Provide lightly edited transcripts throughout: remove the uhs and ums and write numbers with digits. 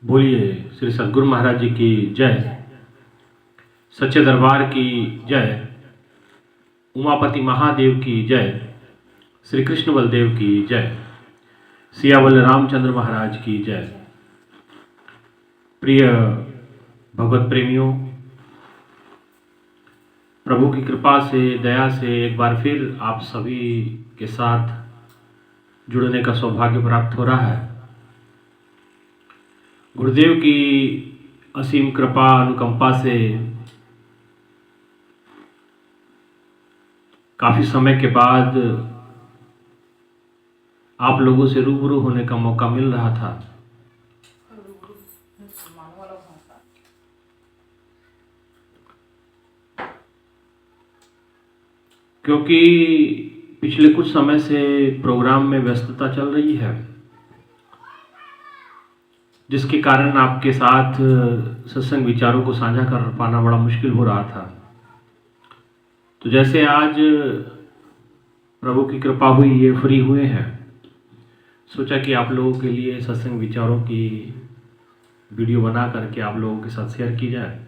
बोलिए श्री सद्गुरु महाराज जी की जय। सच्चे दरबार की जय। उमापति महादेव की जय। श्री कृष्ण बलदेव की जय। सियावल रामचंद्र महाराज की जय। प्रिय भगवत प्रेमियों, प्रभु की कृपा से दया से एक बार फिर आप सभी के साथ जुड़ने का सौभाग्य प्राप्त हो रहा है। गुरुदेव की असीम कृपा अनुकंपा से काफ़ी समय के बाद आप लोगों से रूबरू होने का मौका मिल रहा था। क्योंकि पिछले कुछ समय से प्रोग्राम में व्यस्तता चल रही है, जिसके कारण आपके साथ सत्संग विचारों को साझा कर पाना बड़ा मुश्किल हो रहा था। तो जैसे आज प्रभु की कृपा हुई, ये फ्री हुए हैं, सोचा कि आप लोगों के लिए सत्संग विचारों की वीडियो बना करके आप लोगों के साथ शेयर की जाए।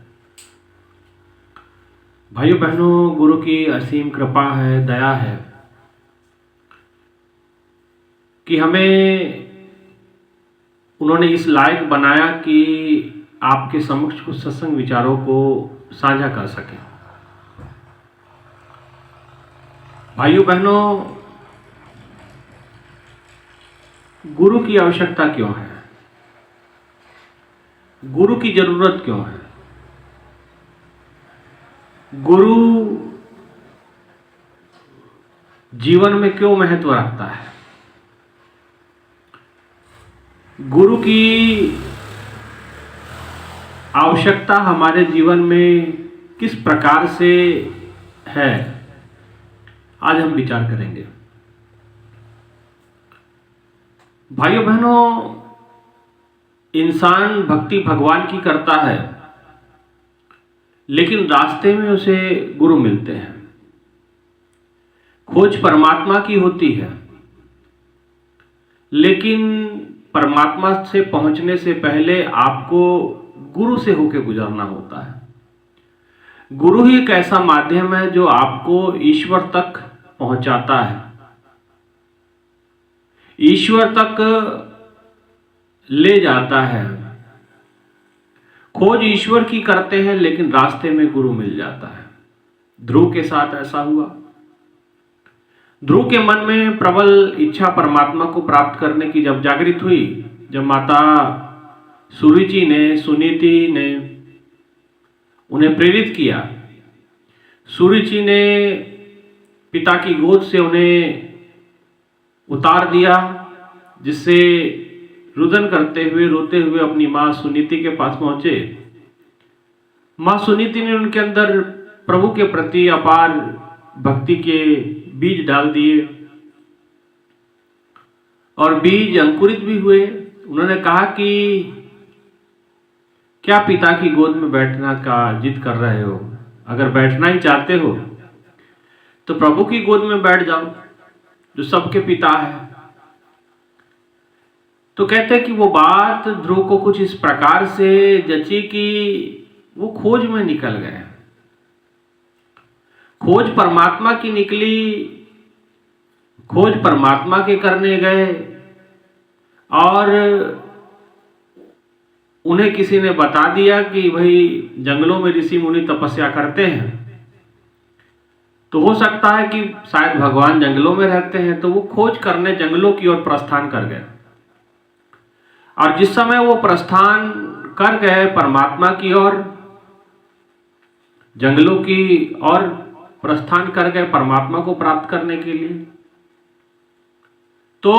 भाइयों बहनों, गुरु की असीम कृपा है, दया है कि हमें उन्होंने इस लायक बनाया कि आपके समक्ष कुछ सत्संग विचारों को साझा कर सके। भाइयों बहनों, गुरु की आवश्यकता क्यों है? गुरु की जरूरत क्यों है? गुरु जीवन में क्यों महत्व रखता है? गुरु की आवश्यकता हमारे जीवन में किस प्रकार से है, आज हम विचार करेंगे। भाइयों बहनों, इंसान भक्ति भगवान की करता है, लेकिन रास्ते में उसे गुरु मिलते हैं। खोज परमात्मा की होती है, लेकिन परमात्मा से पहुंचने से पहले आपको गुरु से होकर गुजरना होता है। गुरु ही एक ऐसा माध्यम है जो आपको ईश्वर तक पहुंचाता है, ईश्वर तक ले जाता है। खोज ईश्वर की करते हैं, लेकिन रास्ते में गुरु मिल जाता है। ध्रुव के साथ ऐसा हुआ। ध्रुव के मन में प्रबल इच्छा परमात्मा को प्राप्त करने की जब जागृत हुई, जब माता सुरुचि ने, सुनीति ने उन्हें प्रेरित किया, सुरुचि ने पिता की गोद से उन्हें उतार दिया, जिससे रुदन करते हुए, रोते हुए अपनी मां सुनीति के पास पहुंचे। मां सुनीति ने उनके अंदर प्रभु के प्रति अपार भक्ति के बीज डाल दिए और बीज अंकुरित भी हुए। उन्होंने कहा कि क्या पिता की गोद में बैठना का जिद कर रहे हो? अगर बैठना ही चाहते हो तो प्रभु की गोद में बैठ जाओ, जो सबके पिता है। तो कहते हैं कि वो बात ध्रुव को कुछ इस प्रकार से जची कि वो खोज में निकल गए। खोज परमात्मा की निकली, खोज परमात्मा के करने गए, और उन्हें किसी ने बता दिया कि भाई जंगलों में ऋषि मुनि तपस्या करते हैं, तो हो सकता है कि शायद भगवान जंगलों में रहते हैं। तो वो खोज करने जंगलों की ओर प्रस्थान कर गए, और जिस समय वो प्रस्थान कर गए परमात्मा की ओर, जंगलों की ओर प्रस्थान कर गए परमात्मा को प्राप्त करने के लिए, तो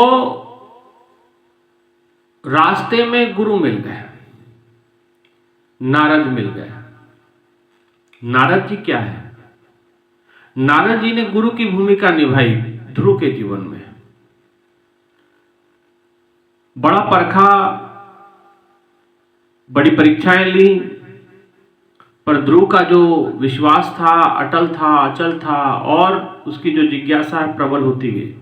रास्ते में गुरु मिल गए, नारद मिल गए। नारद जी क्या है? नारद जी ने गुरु की भूमिका निभाई ध्रुव के जीवन में। बड़ा परखा, बड़ी परीक्षाएं ली, पर ध्रुव का जो विश्वास था अटल था, अचल था, और उसकी जो जिज्ञासा है प्रबल होती गई।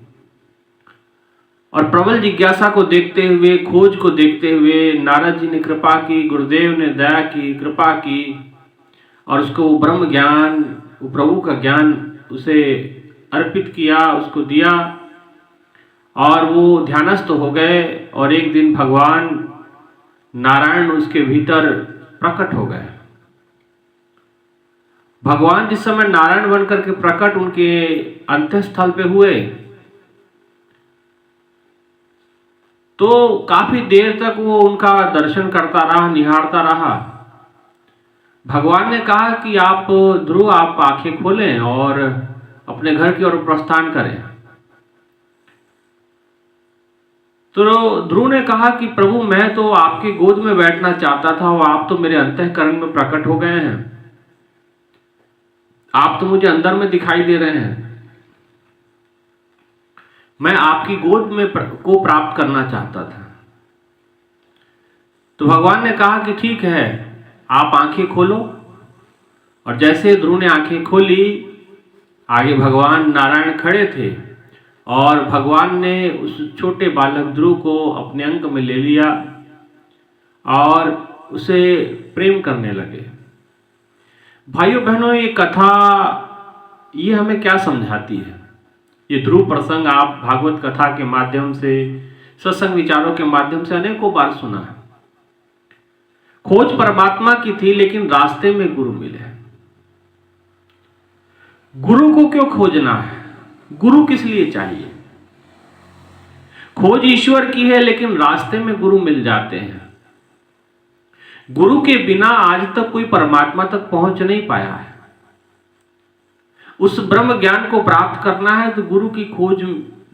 और प्रबल जिज्ञासा को देखते हुए, खोज को देखते हुए नारद जी ने कृपा की, गुरुदेव ने दया की, कृपा की और उसको वो ब्रह्म ज्ञान, वो प्रभु का ज्ञान उसे अर्पित किया, उसको दिया और वो ध्यानस्थ हो गए। और एक दिन भगवान नारायण उसके भीतर प्रकट हो गए। भगवान जिस समय नारायण बनकर के प्रकट उनके अंत्यस्थल पे हुए तो काफी देर तक वो उनका दर्शन करता रहा, निहारता रहा। भगवान ने कहा कि आप ध्रुव, आप आंखें खोलें और अपने घर की ओर प्रस्थान करें। तो ध्रुव ने कहा कि प्रभु, मैं तो आपकी गोद में बैठना चाहता था और आप तो मेरे अंतःकरण में प्रकट हो गए हैं, आप तो मुझे अंदर में दिखाई दे रहे हैं, मैं आपकी गोद में को प्राप्त करना चाहता था। तो भगवान ने कहा कि ठीक है, आप आंखें खोलो। और जैसे ध्रुव ने आंखें खोली, आगे भगवान नारायण खड़े थे और भगवान ने उस छोटे बालक ध्रुव को अपने अंक में ले लिया और उसे प्रेम करने लगे। भाइयों बहनों, ये कथा ये हमें क्या समझाती है? ये ध्रुव प्रसंग आप भागवत कथा के माध्यम से, सत्संग विचारों के माध्यम से अनेकों बार सुना है। खोज परमात्मा की थी, लेकिन रास्ते में गुरु मिले। गुरु को क्यों खोजना है? गुरु किस लिए चाहिए? खोज ईश्वर की है, लेकिन रास्ते में गुरु मिल जाते हैं। गुरु के बिना आज तक कोई परमात्मा तक पहुंच नहीं पाया है। उस ब्रह्म ज्ञान को प्राप्त करना है तो गुरु की खोज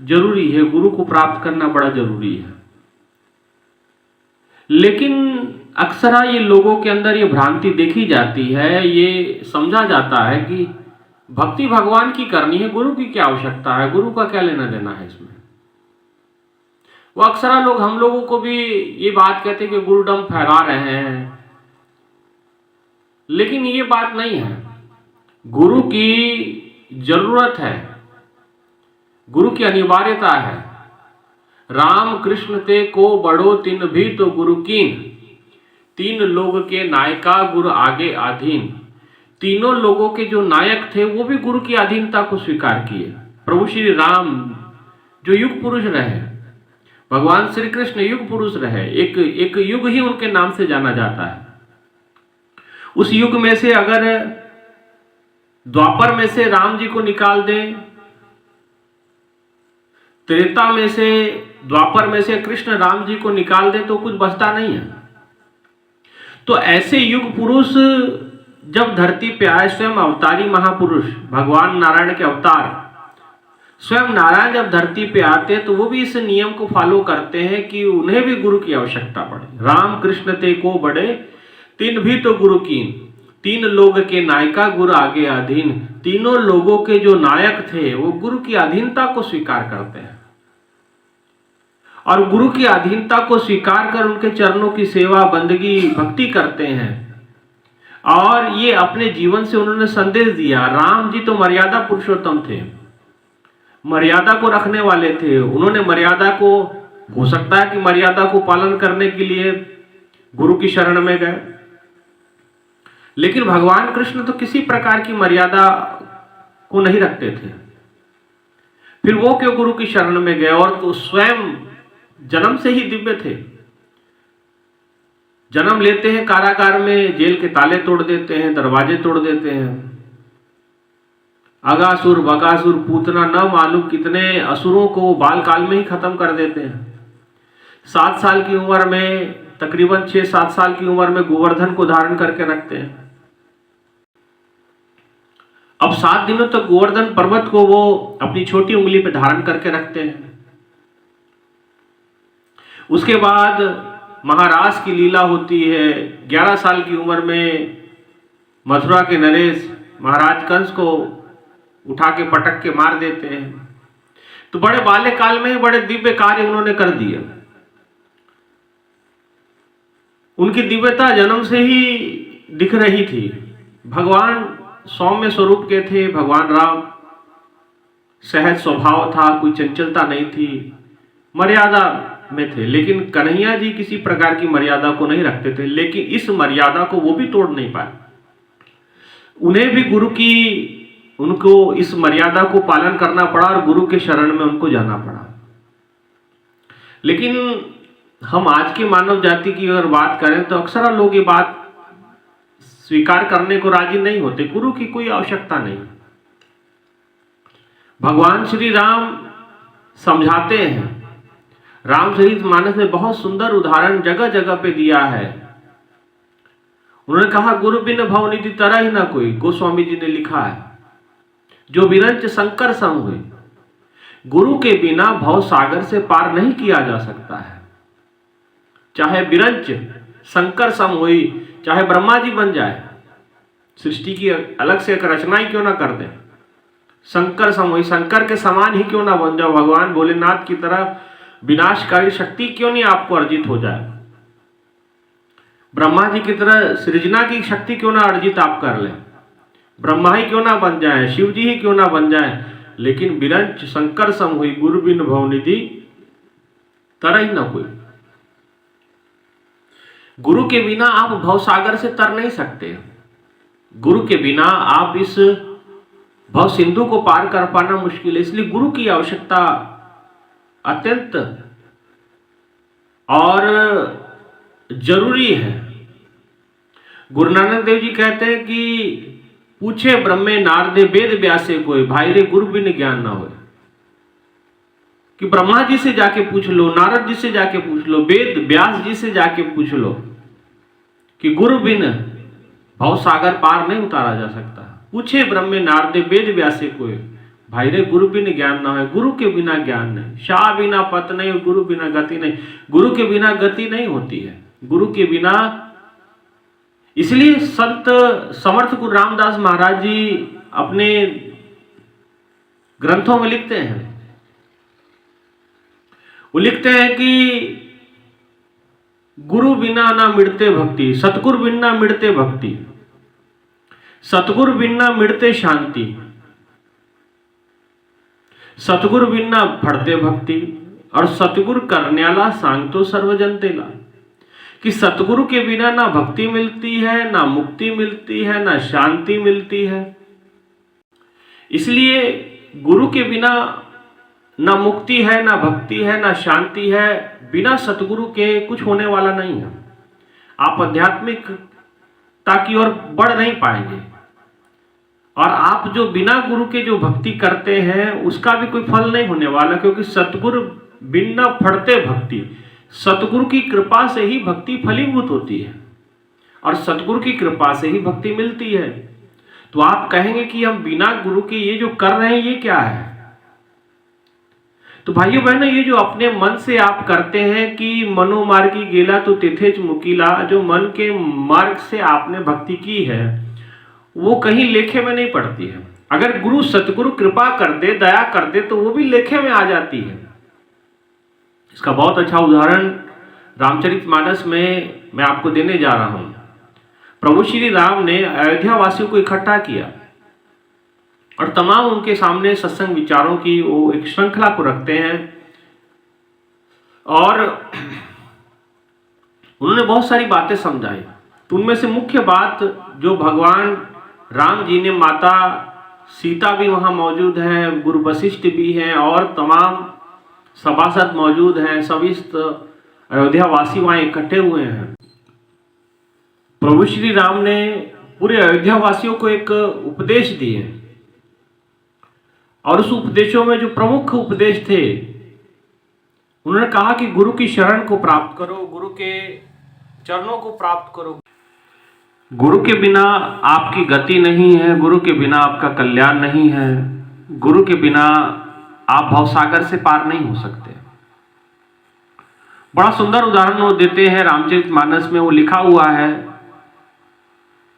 जरूरी है, गुरु को प्राप्त करना बड़ा जरूरी है। लेकिन अक्सर ये लोगों के अंदर ये भ्रांति देखी जाती है, ये समझा जाता है कि भक्ति भगवान की करनी है, गुरु की क्या आवश्यकता है, गुरु का क्या लेना देना है इसमें। वो अक्सर लोग हम लोगों को भी ये बात कहते हैं कि गुरुडम फैला रहे हैं, लेकिन ये बात नहीं है। गुरु की जरूरत है, गुरु की अनिवार्यता है। राम कृष्ण ते को बड़ो तिन भी तो गुरु कीन, तीन लोग के नायका गुरु आगे अधीन। तीनों लोगों के जो नायक थे वो भी गुरु की अधीनता को स्वीकार किए। प्रभु श्री राम जो युग पुरुष रहे, भगवान श्री कृष्ण युग पुरुष रहे, एक युग ही उनके नाम से जाना जाता है। उस युग में से अगर द्वापर में से राम जी को निकाल दें, त्रेता में से, द्वापर में से कृष्ण राम जी को निकाल दें तो कुछ बचता नहीं है। तो ऐसे युग पुरुष जब धरती पे आए, स्वयं अवतारी महापुरुष भगवान नारायण के अवतार, स्वयं नारायण जब धरती पे आते हैं तो वो भी इस नियम को फॉलो करते हैं कि उन्हें भी गुरु की आवश्यकता पड़े। राम कृष्ण ते को बड़े तीन भी तो गुरु कीन, तीन लोग के नायका गुरु आगे अधीन। तीनों लोगों के जो नायक थे वो गुरु की अधीनता को स्वीकार करते हैं और गुरु की अधीनता को स्वीकार कर उनके चरणों की सेवा, बंदगी, भक्ति करते हैं। और ये अपने जीवन से उन्होंने संदेश दिया। राम जी तो मर्यादा पुरुषोत्तम थे, मर्यादा को रखने वाले थे। उन्होंने मर्यादा को, हो सकता है कि मर्यादा को पालन करने के लिए गुरु की शरण में गए, लेकिन भगवान कृष्ण तो किसी प्रकार की मर्यादा को नहीं रखते थे। फिर वो क्यों गुरु की शरण में गए? और तो स्वयं जन्म से ही दिव्य थे। जन्म लेते हैं कारागार में, जेल के ताले तोड़ देते हैं, दरवाजे तोड़ देते हैं। अगासुर, बगासुर, पूतना, न मालूम कितने असुरों को बाल काल में ही खत्म कर देते हैं। 7 साल की उम्र में, तकरीबन 6-7 साल की उम्र में गोवर्धन को धारण करके रखते हैं। अब 7 दिनों तक गोवर्धन पर्वत को वो अपनी छोटी उंगली पे धारण करके रखते हैं। उसके बाद महाराज की लीला होती है। 11 साल की उम्र में मथुरा के नरेश महाराज कंस को उठा के पटक के मार देते हैं। तो बड़े बाल्यकाल में ही बड़े दिव्य कार्य उन्होंने कर दिए। उनकी दिव्यता जन्म से ही दिख रही थी। भगवान सौम्य स्वरूप के थे। भगवान राम सहज स्वभाव था, कोई चंचलता नहीं थी। मर्यादा में थे, लेकिन कन्हैया जी किसी प्रकार की मर्यादा को नहीं रखते थे, लेकिन इस मर्यादा को वो भी तोड़ नहीं पाए। उन्हें भी उनको इस मर्यादा को पालन करना पड़ा और गुरु के शरण में उनको जाना पड़ा। लेकिन हम आज की मानव जाति की अगर बात करें तो अक्सर लोग ये बात स्वीकार करने को राजी नहीं होते। गुरु की कोई आवश्यकता नहीं। भगवान श्री राम समझाते हैं, रामचरितमानस में बहुत सुंदर उदाहरण जगह जगह पे दिया है। उन्होंने कहा, गुरु बिन भवनिधि तरह ही ना कोई। गोस्वामी जी ने लिखा है, जो विरंच शंकर सम हुए। गुरु के बिना भव सागर से पार नहीं किया जा सकता है। चाहे विरंच शंकर सम हुई, चाहे ब्रह्मा जी बन जाए, सृष्टि की अलग से एक रचना ही क्यों ना कर दे, शंकर सम हुई, शंकर के समान ही क्यों ना बन जाओ, भगवान भोलेनाथ की तरह विनाशकारी शक्ति क्यों नहीं आपको अर्जित हो जाए, ब्रह्मा जी की तरह सृजना की शक्ति क्यों ना अर्जित आप कर ले, ब्रह्मा ही क्यों ना बन जाए, शिव जी ही क्यों ना बन जाए, लेकिन विरंच शंकर सम हुई, गुरु बिन भवनिधि तरह ही ना कोई। गुरु के बिना आप भवसागर से तर नहीं सकते। गुरु के बिना आप इस भव सिंधु को पार कर पाना मुश्किल है। इसलिए गुरु की आवश्यकता अत्यंत और जरूरी है। गुरु नानक देव जी कहते हैं कि पूछे ब्रह्मे नारदे वेद व्यासे कोई, भाई रे गुरु बिन ज्ञान ना होए। कि ब्रह्मा जी से जाके पूछ लो, नारद जी से जाके पूछ लो, वेद व्यास जी से जाके पूछ लो कि गुरु बिन भव सागर पार नहीं उतारा जा सकता। पूछे ब्रह्मे नारदे वेद व्यासे कोई, भाई रे गुरु बिन ज्ञान ना है। गुरु के बिना ज्ञान नहीं, शाह बिना पत नहीं, गुरु बिना गति नहीं। गुरु के बिना गति नहीं होती है, गुरु के बिना। इसलिए संत समर्थ गुरु रामदास महाराज जी अपने ग्रंथों में लिखते हैं, वो लिखते हैं कि गुरु बिना ना मिटते भक्ति, सतगुरु बिना मिटते भक्ति, सतगुरु बिना मिटते शांति, सतगुरु बिना फड़ते भक्ति, और सतगुरु करण्याला सांग तो सर्वजन तेला। कि सतगुरु के बिना ना भक्ति मिलती है, ना मुक्ति मिलती है, ना शांति मिलती है। इसलिए गुरु के बिना ना मुक्ति है, ना भक्ति है, ना शांति है। बिना सतगुरु के कुछ होने वाला नहीं है। आप आध्यात्मिकता की ओर बढ़ नहीं पाएंगे, और आप जो बिना गुरु के जो भक्ति करते हैं उसका भी कोई फल नहीं होने वाला। क्योंकि सतगुरु बिना फड़ते भक्ति, सतगुरु की कृपा से ही भक्ति फलीभूत होती है, और सतगुरु की कृपा से ही भक्ति मिलती है। तो आप कहेंगे कि हम बिना गुरु के ये जो कर रहे हैं ये क्या है? तो भाइयों बहनों, ये जो अपने मन से आप करते हैं कि मनोमार्गी गेला तो तिथेच मुकीला, जो मन के मार्ग से आपने भक्ति की है वो कहीं लेखे में नहीं पड़ती है। अगर गुरु सतगुरु कृपा कर दे, दया कर दे, तो वो भी लेखे में आ जाती है। इसका बहुत अच्छा उदाहरण रामचरितमानस में मैं आपको देने जा रहा हूं। प्रभु श्री राम ने अयोध्या वासियों को इकट्ठा किया और तमाम उनके सामने सत्संग विचारों की वो एक श्रृंखला को रखते हैं, और उन्होंने बहुत सारी बातें समझाई। तो उनमें से मुख्य बात जो भगवान राम जी ने, माता सीता भी वहां मौजूद हैं, गुरु वशिष्ठ भी हैं, और तमाम सभासद मौजूद हैं, सभी अयोध्या वासी वहां इकट्ठे हुए हैं। प्रभु श्री राम ने पूरे अयोध्या वासियों को एक उपदेश दिए, और उस उपदेशों में जो प्रमुख उपदेश थे, उन्होंने कहा कि गुरु की शरण को प्राप्त करो, गुरु के चरणों को प्राप्त करो। गुरु के बिना आपकी गति नहीं है, गुरु के बिना आपका कल्याण नहीं है, गुरु के बिना आप भवसागर से पार नहीं हो सकते। बड़ा सुंदर उदाहरण वो देते हैं रामचरितमानस में। वो लिखा हुआ है,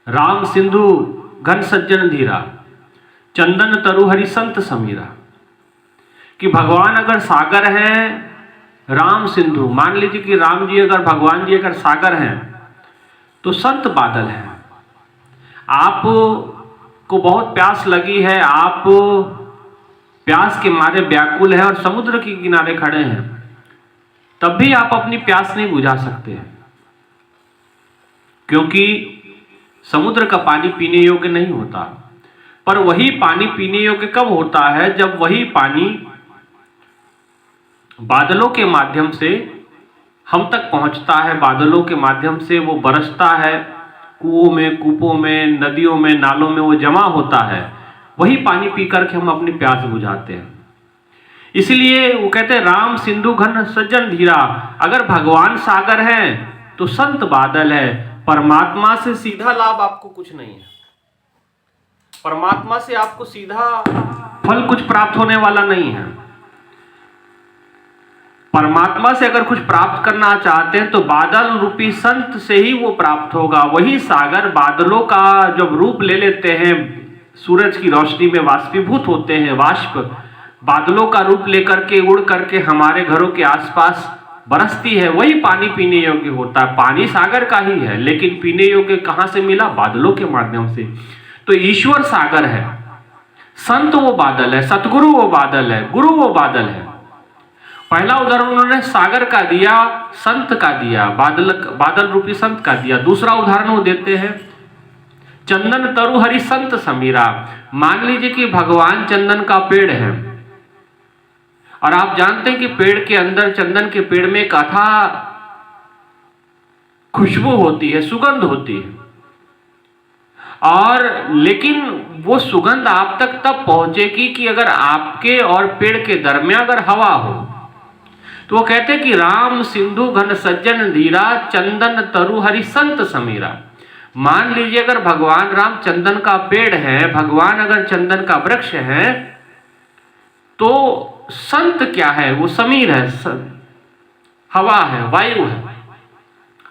राम सिंधु घन सज्जन धीरा, चंदन तरु हरि संत समीरा। कि भगवान अगर सागर है, राम सिंधु, मान लीजिए कि राम जी अगर, भगवान जी अगर सागर हैं, तो संत बादल हैं। आप को बहुत प्यास लगी है, आप प्यास के मारे व्याकुल हैं और समुद्र के किनारे खड़े हैं, तब भी आप अपनी प्यास नहीं बुझा सकते, क्योंकि समुद्र का पानी पीने योग्य नहीं होता। पर वही पानी पीने योग्य कब होता है? जब वही पानी बादलों के माध्यम से हम तक पहुंचता है, बादलों के माध्यम से वो बरसता है, कुओं में, कूपों में, नदियों में, नालों में वो जमा होता है। वही पानी पी करके हम अपनी प्यास बुझाते हैं। इसलिए वो कहते हैं राम सिंधु घन सज्जन धीरा। अगर भगवान सागर है तो संत बादल है। परमात्मा से सीधा लाभ आपको कुछ नहीं है, परमात्मा से आपको सीधा फल कुछ प्राप्त होने वाला नहीं है। परमात्मा से अगर कुछ प्राप्त करना चाहते हैं तो बादल रूपी संत से ही वो प्राप्त होगा। वही सागर बादलों का जब रूप ले लेते हैं, सूरज की रोशनी में वाष्पीभूत होते हैं, वाष्प बादलों का रूप लेकर के उड़ करके हमारे घरों के आसपास बरसती है, वही पानी पीने योग्य होता है। पानी सागर का ही है, लेकिन पीने योग्य कहां से मिला? बादलों के माध्यम से। तो ईश्वर सागर है, संत वो बादल है, सतगुरु वो बादल है, गुरु वो बादल है। पहला उदाहरण उन्होंने सागर का दिया, संत का दिया, बादल रूपी संत का दिया। दूसरा उदाहरण वो देते हैं चंदन तरु हरि संत समीरा। मान लीजिए कि भगवान चंदन का पेड़ है और आप जानते हैं कि पेड़ के अंदर, चंदन के पेड़ में एक अथाह खुशबू होती है, सुगंध होती है, और लेकिन वो सुगंध आप तक तब पहुंचेगी कि अगर आपके और पेड़ के दरमियान अगर हवा हो। तो वो कहते हैं कि राम सिंधु घन सज्जन धीरा, चंदन तरु हरि संत समीरा। मान लीजिए अगर भगवान राम चंदन का पेड़ है, भगवान अगर चंदन का वृक्ष है, तो संत क्या है? वो समीर है, हवा है, वायु है।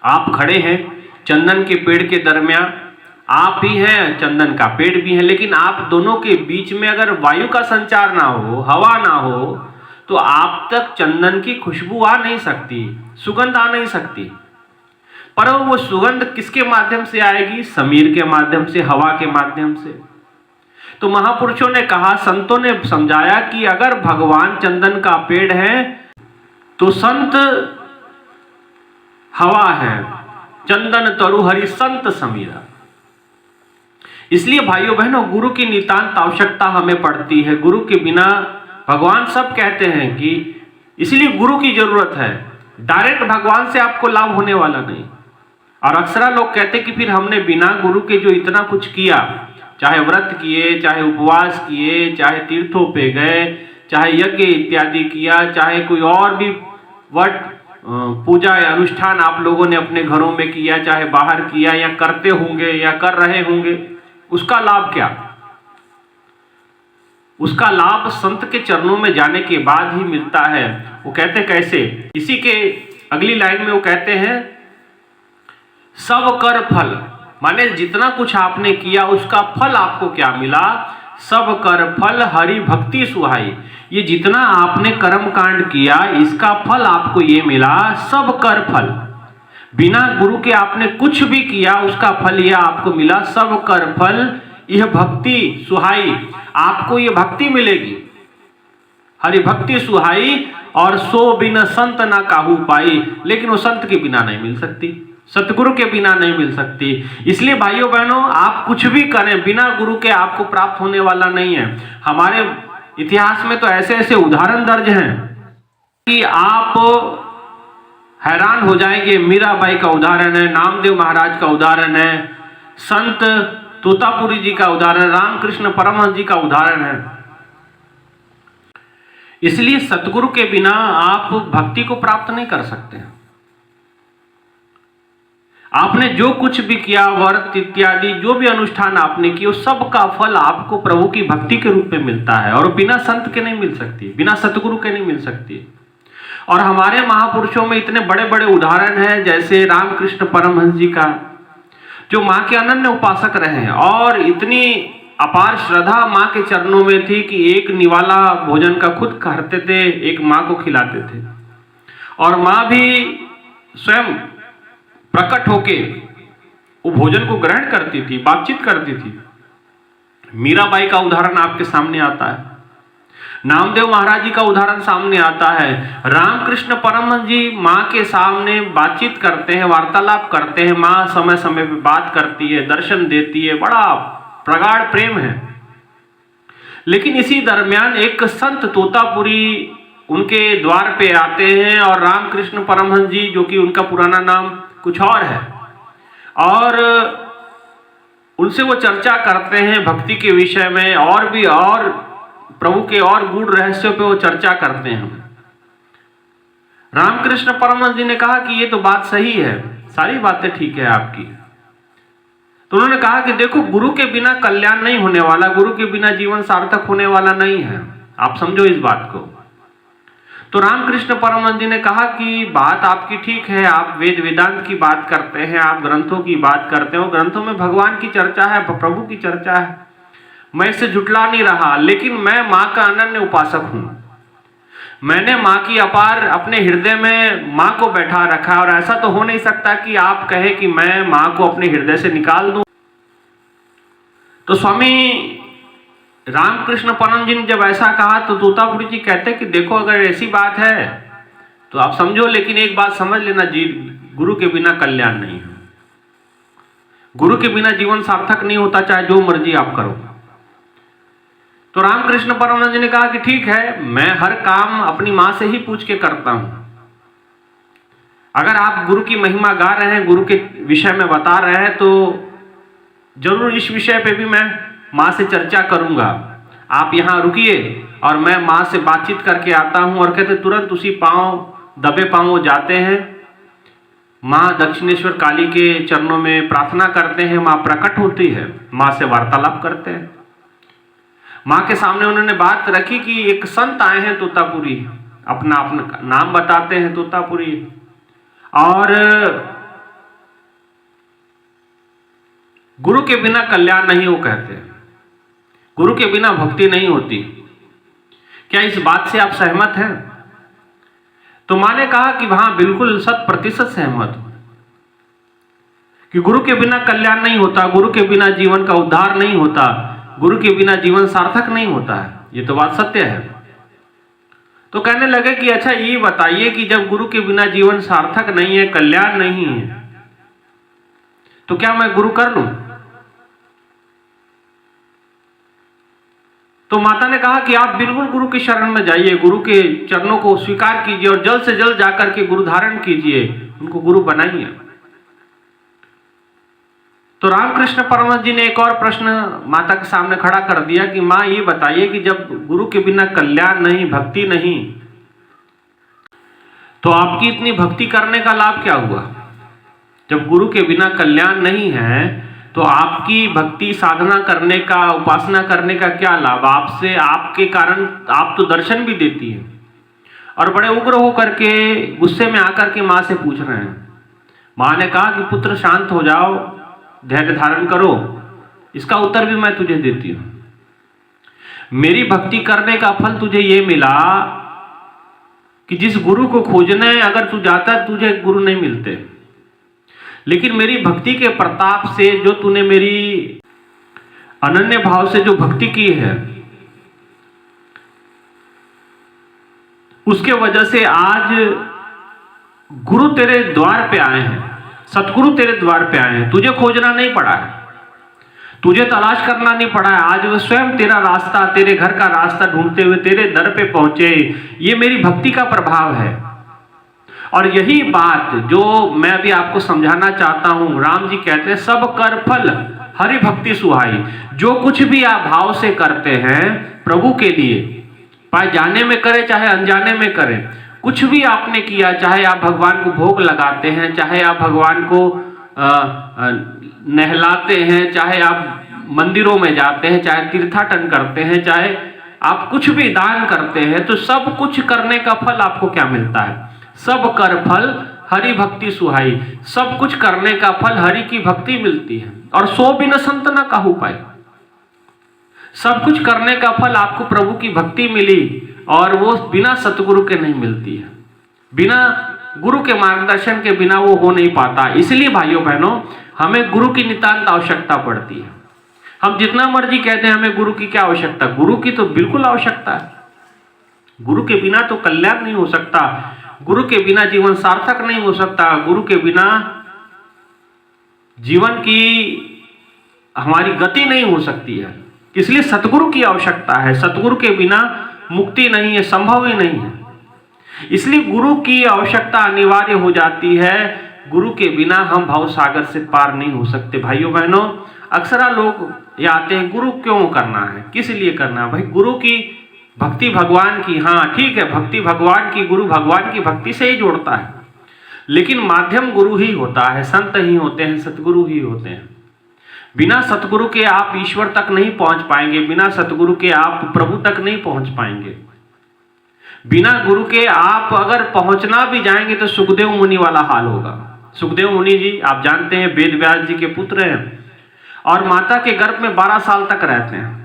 आप खड़े हैं चंदन के पेड़ के दरमियान, आप भी हैं, चंदन का पेड़ भी है, लेकिन आप दोनों के बीच में अगर वायु का संचार ना हो, हवा ना हो, तो आप तक चंदन की खुशबू आ नहीं सकती, सुगंध आ नहीं सकती। पर वो सुगंध किसके माध्यम से आएगी? समीर के माध्यम से, हवा के माध्यम से। तो महापुरुषों ने कहा, संतों ने समझाया कि अगर भगवान चंदन का पेड़ है तो संत हवा है, चंदन तरु हरि संत समीरा। इसलिए भाइयों बहनों, गुरु की नितांत आवश्यकता हमें पड़ती है। गुरु के बिना, भगवान सब कहते हैं कि इसलिए गुरु की जरूरत है। डायरेक्ट भगवान से आपको लाभ होने वाला नहीं। और अक्सर लोग कहते हैं कि फिर हमने बिना गुरु के जो इतना कुछ किया, चाहे व्रत किए, चाहे उपवास किए, चाहे तीर्थों पे गए, चाहे यज्ञ इत्यादि किया, चाहे कोई और भी वट पूजा या अनुष्ठान आप लोगों ने अपने घरों में किया, चाहे बाहर किया या करते होंगे या कर रहे होंगे, उसका लाभ क्या? उसका लाभ संत के चरणों में जाने के बाद ही मिलता है। वो कहते कैसे? इसी के अगली लाइन में वो कहते हैं, सब कर फल, माने जितना कुछ आपने किया उसका फल आपको क्या मिला? सब कर फल हरि भक्ति सुहाई। ये जितना आपने कर्म कांड किया, इसका फल आपको ये मिला, सब कर फल। बिना गुरु के आपने कुछ भी किया, उसका फल यह आपको मिला, सब कर फल यह भक्ति सुहाई। आपको ये भक्ति मिलेगी, हरि भक्ति सुहाई। और सो बिन संत ना काहू पाई, लेकिन वो संत के बिना नहीं मिल सकती, सतगुरु के बिना नहीं मिल सकती। इसलिए भाइयों बहनों, आप कुछ भी करें, बिना गुरु के आपको प्राप्त होने वाला नहीं है। हमारे इतिहास में तो ऐसे ऐसे उदाहरण दर्ज हैं कि आप हैरान हो जाएंगे। मीराबाई का उदाहरण है, नामदेव महाराज का उदाहरण है, संत तोतापुरी जी का उदाहरण, रामकृष्ण परमहंस जी का उदाहरण है। इसलिए सतगुरु के बिना आप भक्ति को प्राप्त नहीं कर सकते। आपने जो कुछ भी किया, व्रत इत्यादि जो भी अनुष्ठान आपने किए, उस सब का फल आपको प्रभु की भक्ति के रूप में मिलता है, और बिना संत के नहीं मिल सकती, बिना सतगुरु के नहीं मिल सकती। और हमारे महापुरुषों में इतने बड़े बड़े उदाहरण हैं, जैसे रामकृष्ण परमहंस जी का, जो माँ के अनन्य उपासक रहे और इतनी अपार श्रद्धा माँ के चरणों में थी कि एक निवाला भोजन का खुद करते थे, एक माँ को खिलाते थे, और माँ भी स्वयं प्रकट होके वो भोजन को ग्रहण करती थी, बातचीत करती थी। मीराबाई का उदाहरण आपके सामने आता है। नामदेव महाराज जी का उदाहरण सामने आता है। रामकृष्ण परमहंस जी माँ के सामने बातचीत करते हैं, वार्तालाप करते हैं, माँ समय समय पे बात करती है, दर्शन देती है, बड़ा प्रगाढ़ प्रेम है। लेकिन इसी दरमियान एक संत तोतापुरी उनके द्वार पे आते हैं और रामकृष्ण परमहंस जी, जो कि उनका पुराना नाम कुछ और है, और उनसे वो चर्चा करते हैं भक्ति के विषय में, और प्रभु के और गूढ़ रहस्यों पे वो चर्चा करते हैं। रामकृष्ण परमहंस जी ने कहा कि ये तो बात सही है, सारी बातें ठीक है आपकी। तो उन्होंने कहा कि देखो, गुरु के बिना कल्याण नहीं होने वाला, गुरु के बिना जीवन सार्थक होने वाला नहीं है, आप समझो इस बात को। तो रामकृष्ण परमहंस जी ने कहा कि बात आपकी ठीक है, आप वेद वेदांत की बात करते हैं, आप ग्रंथों की बात करते हो, ग्रंथों में भगवान की चर्चा है, प्रभु की चर्चा है, मैं इससे झुठला नहीं रहा। लेकिन मैं माँ का अनन्य उपासक हूं, मैंने माँ की अपार अपने हृदय में माँ को बैठा रखा, और ऐसा तो हो नहीं सकता कि आप कहे कि मैं माँ को अपने हृदय से निकाल दूं। तो स्वामी रामकृष्ण परमहंस जी ने जब ऐसा कहा तो तोतापुरी जी कहते कि देखो, अगर ऐसी बात है तो आप समझो, लेकिन एक बात समझ लेना जी, गुरु के बिना कल्याण नहीं है, गुरु के बिना जीवन सार्थक नहीं होता, चाहे जो मर्जी आप करो। तो रामकृष्ण परमहंस जी ने कहा कि ठीक है, मैं हर काम अपनी मां से ही पूछ के करता हूं, अगर आप गुरु की महिमा गा रहे हैं, गुरु के विषय में बता रहे हैं, तो जरूर इस विषय पे भी मैं माँ से चर्चा करूंगा, आप यहाँ रुकिए और मैं माँ से बातचीत करके आता हूँ। और कहते तुरंत उसी दबे पांव वो जाते हैं, माँ दक्षिणेश्वर काली के चरणों में प्रार्थना करते हैं, माँ प्रकट होती है, माँ से वार्तालाप करते हैं। माँ के सामने उन्होंने बात रखी कि एक संत आए हैं तोतापुरी, अपना नाम बताते हैं तोतापुरी, और गुरु के बिना कल्याण नहीं, वो कहते हैं गुरु के बिना भक्ति नहीं होती, क्या इस बात से आप सहमत हैं? तो मां ने कहा कि हाँ, बिल्कुल 100% सहमत हूं कि गुरु के बिना कल्याण नहीं होता, गुरु के बिना जीवन का उद्धार नहीं होता, गुरु के बिना जीवन सार्थक नहीं होता है, ये तो बात सत्य है। तो कहने लगे कि अच्छा ये बताइए कि जब गुरु के बिना जीवन सार्थक नहीं है, कल्याण नहीं है, तो क्या मैं गुरु कर लूं? तो माता ने कहा कि आप बिल्कुल गुरु के शरण में जाइए, गुरु के चरणों को स्वीकार कीजिए और जल्द से जल्द जाकर के गुरु धारण कीजिए, उनको गुरु बनाइए। तो रामकृष्ण परमहंस जी ने एक और प्रश्न माता के सामने खड़ा कर दिया कि माँ ये बताइए कि जब गुरु के बिना कल्याण नहीं, भक्ति नहीं, तो आपकी इतनी भक्ति करने का लाभ क्या हुआ? जब गुरु के बिना कल्याण नहीं है तो आपकी भक्ति साधना करने का, उपासना करने का क्या लाभ? आपसे, आपके कारण आप तो दर्शन भी देती है, और बड़े उग्र होकर के गुस्से में आकर के माँ से पूछ रहे हैं। माँ ने कहा कि पुत्र शांत हो जाओ, धैर्य धारण करो, इसका उत्तर भी मैं तुझे देती हूं। मेरी भक्ति करने का फल तुझे ये मिला कि जिस गुरु को खोजने अगर तू जाता तुझे गुरु नहीं मिलते, लेकिन मेरी भक्ति के प्रताप से, जो तूने मेरी अनन्य भाव से जो भक्ति की है, उसके वजह से आज गुरु तेरे द्वार पे आए हैं, सतगुरु तेरे द्वार पे आए हैं, तुझे खोजना नहीं पड़ा है, तुझे तलाश करना नहीं पड़ा है, आज वो स्वयं तेरा रास्ता, तेरे घर का रास्ता ढूंढते हुए तेरे दर पे पहुंचे। ये मेरी भक्ति का प्रभाव है। और यही बात जो मैं अभी आपको समझाना चाहता हूं, राम जी कहते हैं सब कर फल हरि भक्ति सुहाई। जो कुछ भी आप भाव से करते हैं प्रभु के लिए, चाहे जाने में करें चाहे अनजाने में करें, कुछ भी आपने किया, चाहे आप भगवान को भोग लगाते हैं, चाहे आप भगवान को नहलाते हैं, चाहे आप मंदिरों में जाते हैं, चाहे तीर्थाटन करते हैं, चाहे आप कुछ भी दान करते हैं, तो सब कुछ करने का फल आपको क्या मिलता है? सब कर फल हरि भक्ति सुहाई। सब कुछ करने का फल हरि की भक्ति मिलती है। और सो बिन संत न कहु पाए, सब कुछ करने का फल आपको प्रभु की भक्ति मिली, और वो बिना सतगुरु के नहीं मिलती है, बिना गुरु के मार्गदर्शन के बिना वो हो नहीं पाता। इसलिए भाइयों बहनों, हमें गुरु की नितांत आवश्यकता पड़ती है। हम जितना मर्जी कहते हैं हमें गुरु की क्या आवश्यकता, गुरु की तो बिल्कुल आवश्यकता है। गुरु के बिना तो कल्याण नहीं हो सकता, गुरु के बिना जीवन सार्थक नहीं हो सकता, गुरु के बिना जीवन की हमारी गति नहीं हो सकती है। इसलिए सतगुरु की आवश्यकता है। सतगुरु के बिना मुक्ति नहीं है, संभव ही नहीं है। इसलिए गुरु की आवश्यकता अनिवार्य हो जाती है। गुरु के बिना हम भव सागर से पार नहीं हो सकते। भाइयों बहनों, अक्सर लोग ये आते हैं, गुरु क्यों करना है, किस लिए करना है? भाई गुरु की भक्ति भगवान की, हाँ ठीक है, भक्ति भगवान की, गुरु भगवान की भक्ति से ही जोड़ता है, लेकिन माध्यम गुरु ही होता है, संत ही होते हैं, सतगुरु ही होते हैं। बिना सतगुरु के आप ईश्वर तक नहीं पहुंच पाएंगे, बिना सतगुरु के आप प्रभु तक नहीं पहुंच पाएंगे। बिना गुरु के आप अगर पहुंचना भी जाएंगे तो सुखदेव मुनि वाला हाल होगा। सुखदेव मुनि जी आप जानते हैं वेद व्यास जी के पुत्र हैं और माता के गर्भ में 12 साल तक रहते हैं,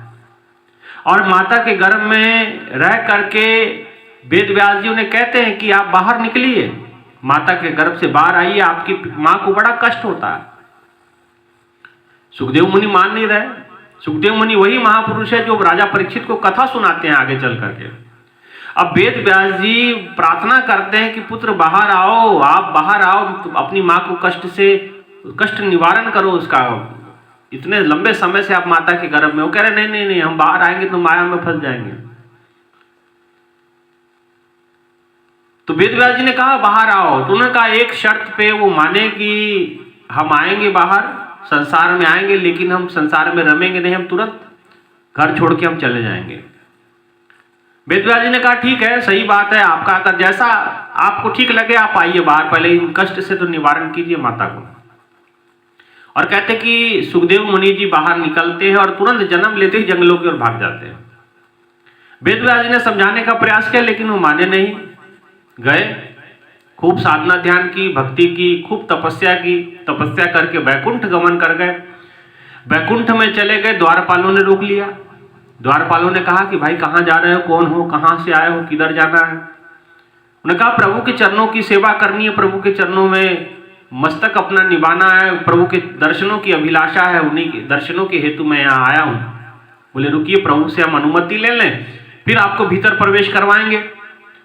और माता के गर्भ में रह करके वेद व्यास जी उन्हें कहते हैं कि आप बाहर निकलिए, माता के गर्भ से बाहर आइए, आपकी मां को बड़ा कष्ट होता है। सुखदेव मुनि मान नहीं रहे। सुखदेव मुनि वही महापुरुष है जो राजा परीक्षित को कथा सुनाते हैं आगे चल करके। अब वेद व्यास जी प्रार्थना करते हैं कि पुत्र बाहर आओ, आप बाहर आओ, अपनी मां को कष्ट निवारण करो उसका, इतने लंबे समय से आप माता के गर्भ में। वो कह रहे नहीं नहीं नहीं, हम बाहर आएंगे तो माया में फंस जाएंगे। तो वेद व्यास जी ने कहा बाहर आओ, तो उन्होंने कहा एक शर्त पे वो माने कि हम आएंगे बाहर, संसार में आएंगे, लेकिन हम संसार में रमेंगे नहीं, हम तुरंत घर छोड़ के हम चले जाएंगे। वेद व्यास जी ने कहा ठीक है, सही बात है, आपका अगर जैसा आपको ठीक लगे आप आइए बाहर, पहले इन कष्ट से तो निवारण कीजिए माता को। और कहते कि सुखदेव मुनि जी बाहर निकलते हैं और तुरंत जन्म लेते ही जंगलों की ओर भाग जाते हैं। वेद व्यास जी ने समझाने का प्रयास किया लेकिन वो माने नहीं। गए, खूब साधना ध्यान की, भक्ति की, खूब तपस्या की, तपस्या करके बैकुंठ गमन कर गए। बैकुंठ में चले गए, द्वारपालों ने रोक लिया। द्वारपालों ने कहा कि भाई कहाँ जा रहे हो, कौन हो, कहाँ से आए हो, किधर जाना है? उन्होंने कहा प्रभु के चरणों की सेवा करनी है, प्रभु के चरणों में मस्तक अपना निभाना है, प्रभु के दर्शनों की अभिलाषा है, उन्हीं के दर्शनों के हेतु मैं यहाँ आया हूँ। बोले रुकिए, प्रभु से हम अनुमति ले लें, फिर आपको भीतर प्रवेश करवाएंगे।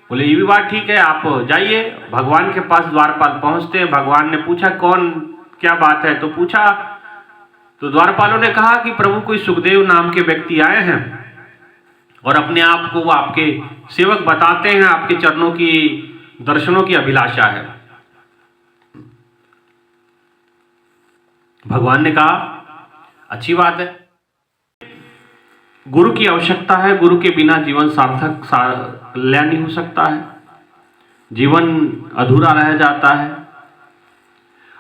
बोले ये भी बात ठीक है, आप जाइए। भगवान के पास द्वारपाल पहुंचते हैं। भगवान ने पूछा कौन, क्या बात है? तो पूछा, तो द्वारपालों ने कहा कि प्रभु कोई सुखदेव नाम के व्यक्ति आए हैं और अपने आप को वो आपके सेवक बताते हैं, आपके चरणों की दर्शनों की अभिलाषा है। भगवान ने कहा अच्छी बात है, गुरु की आवश्यकता है, गुरु के बिना जीवन सार्थक कल्याण नहीं हो सकता है, जीवन अधूरा रह जाता है।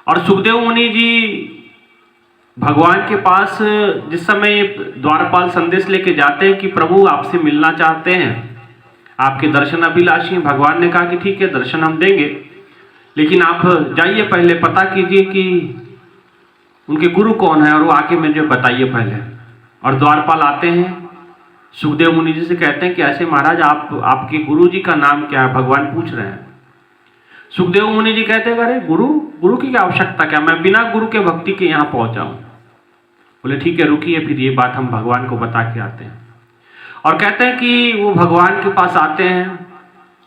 और सुखदेव मुनि जी भगवान के पास जिस समय द्वारपाल संदेश लेके जाते हैं कि प्रभु आपसे मिलना चाहते हैं, आपके दर्शन अभिलाषी हैं। भगवान ने कहा कि ठीक है, दर्शन हम देंगे, लेकिन आप जाइए पहले पता कीजिए कि उनके गुरु कौन है और वो आके मुझे बताइए पहले। और द्वारपाल आते हैं, सुखदेव मुनि जी से कहते हैं कि ऐसे महाराज आपके गुरु जी का नाम क्या है? भगवान पूछ रहे हैं। सुखदेव मुनि जी कहते हैं अरे गुरु की क्या आवश्यकता, क्या मैं बिना गुरु के भक्ति के यहाँ पहुंचा हूं? बोले ठीक है, रुकिए, फिर ये बात हम भगवान को बता के आते हैं। और कहते हैं कि वो भगवान के पास आते हैं।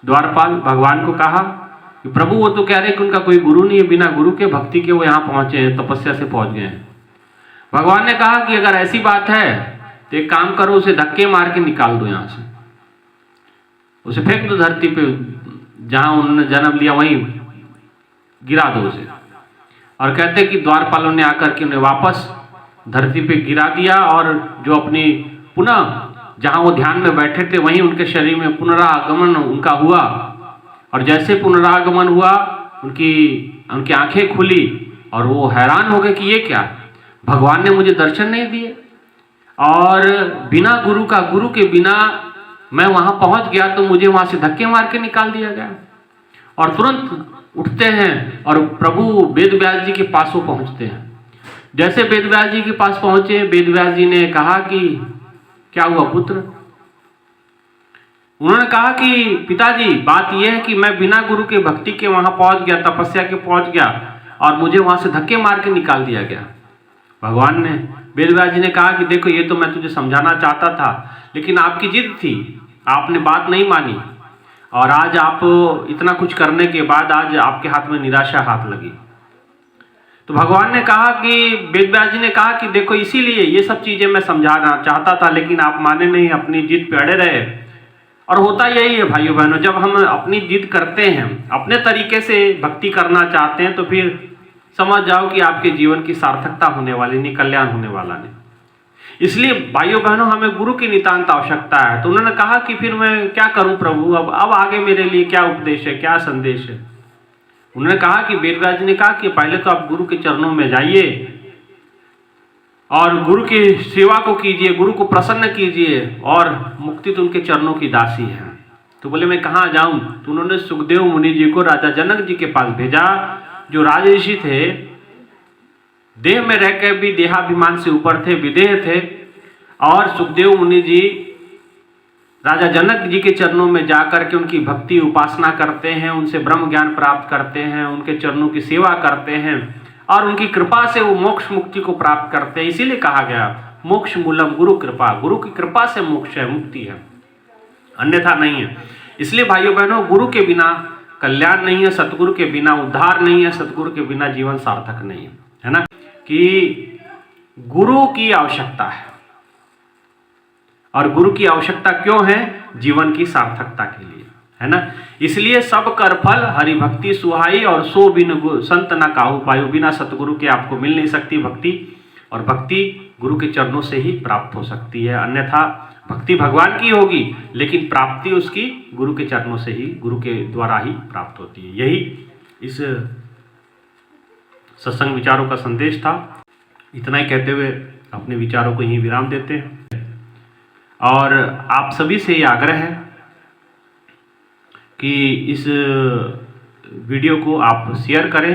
द्वारपाल भगवान को कहा कि प्रभु वो तो कह रहे कि उनका कोई गुरु नहीं है, बिना गुरु के भक्ति के वो यहाँ पहुंचे हैं, तपस्या से पहुंच गए हैं। भगवान ने कहा कि अगर ऐसी बात है तो एक काम करो, उसे धक्के मार के निकाल दो यहाँ से, उसे फेंक दो धरती पे, जहां उन्होंने जन्म लिया वहीं गिरा दो उसे। और कहते कि द्वारपालों ने आकर के उन्हें वापस धरती पे गिरा दिया और जो अपनी पुनः जहां वो ध्यान में बैठे थे वहीं उनके शरीर में पुनरागमन उनका हुआ। और जैसे पुनरागमन हुआ उनकी आंखें खुली और वो हैरान हो गए कि ये क्या, भगवान ने मुझे दर्शन नहीं दिए और बिना गुरु के बिना मैं वहां पहुंच गया तो मुझे वहां से धक्के मार के निकाल दिया गया। और तुरंत उठते हैं और प्रभु वेद व्यास जी के पास वो पहुंचते हैं। जैसे वेद व्यास जी के पास पहुंचे, वेद व्यास जी ने कहा कि क्या हुआ पुत्र? उन्होंने कहा कि पिताजी बात यह है कि मैं बिना गुरु के भक्ति के वहां पहुंच गया, तपस्या के पहुंच गया और मुझे वहां से धक्के मार के निकाल दिया गया। भगवान ने, वेद व्यास जी ने कहा कि देखो ये तो मैं तुझे समझाना चाहता था, लेकिन आपकी जिद थी आपने बात नहीं मानी और आज आप इतना कुछ करने के बाद आज आपके हाथ में निराशा हाथ लगी। तो भगवान ने कहा कि वेद व्यास जी ने कहा कि देखो इसीलिए ये सब चीजें मैं समझाना चाहता था, लेकिन आप माने नहीं, अपनी जिद पे अड़े रहे। और होता यही है भाइयों बहनों, जब हम अपनी जिद करते हैं, अपने तरीके से भक्ति करना चाहते हैं, तो फिर समझ जाओ कि आपके जीवन की सार्थकता होने वाली नहीं, कल्याण होने वाला नहीं। इसलिए भाइयों बहनों हमें गुरु की नितांत आवश्यकता है। तो उन्होंने कहा कि फिर मैं क्या करूं प्रभु, अब आगे मेरे लिए क्या उपदेश है, क्या संदेश है। उन्होंने कहा कि वेद व्यास जी ने कहा कि पहले तो आप गुरु के चरणों में जाइए और गुरु की सेवा को कीजिए, गुरु को प्रसन्न कीजिए, और मुक्ति तो उनके चरणों की दासी है। तो बोले मैं कहाँ जाऊं? तो उन्होंने सुखदेव मुनि जी को राजा जनक जी के पास भेजा, जो राजऋषि थे, देह में रहकर भी देहाभिमान से ऊपर थे, विदेह थे। और सुखदेव मुनि जी राजा जनक जी के चरणों में जाकर के उनकी भक्ति उपासना करते हैं, उनसे ब्रह्म ज्ञान प्राप्त करते हैं, उनके चरणों की सेवा करते हैं और उनकी कृपा से वो मोक्ष मुक्ति को प्राप्त करते हैं। इसीलिए कहा गया मोक्ष मूलम गुरु कृपा, गुरु की कृपा से मोक्ष है, मुक्ति है, अन्यथा नहीं है। इसलिए भाइयों बहनों गुरु के बिना कल्याण नहीं है, सतगुरु के बिना उद्धार नहीं है, सतगुरु के बिना जीवन सार्थक नहीं है ना। कि गुरु की आवश्यकता है, और गुरु की आवश्यकता क्यों है? जीवन की सार्थकता के लिए, है ना। इसलिए सब कर फल हरि भक्ति सुहाई, और सो बिन संत न काहू पायु, बिना सतगुरु के आपको मिल नहीं सकती भक्ति, और भक्ति गुरु के चरणों से ही प्राप्त हो सकती है। अन्यथा भक्ति भगवान की होगी, लेकिन प्राप्ति उसकी गुरु के चरणों से ही, गुरु के द्वारा ही प्राप्त होती है। यही इस सत्संग विचारों का संदेश था। इतना ही कहते हुए अपने विचारों को यहीं विराम देते हैं, और आप सभी से ये आग्रह है कि इस वीडियो को आप शेयर करें,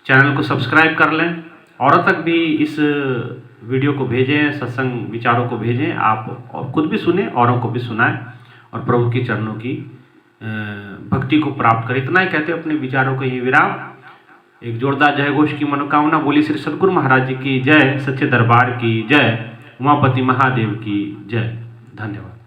चैनल को सब्सक्राइब कर लें, औरों तक भी इस वीडियो को भेजें, सत्संग विचारों को भेजें, आप और खुद भी सुने, औरों को भी सुनाएं, और प्रभु के चरणों की भक्ति को प्राप्त करें। इतना ही कहते अपने विचारों को यही विराम। एक जोरदार जय घोष की मनोकामना। बोली श्री सद्गुरु महाराज जी की जय, सच्चे दरबार की जय, उमापति महादेव की जय। धन्यवाद।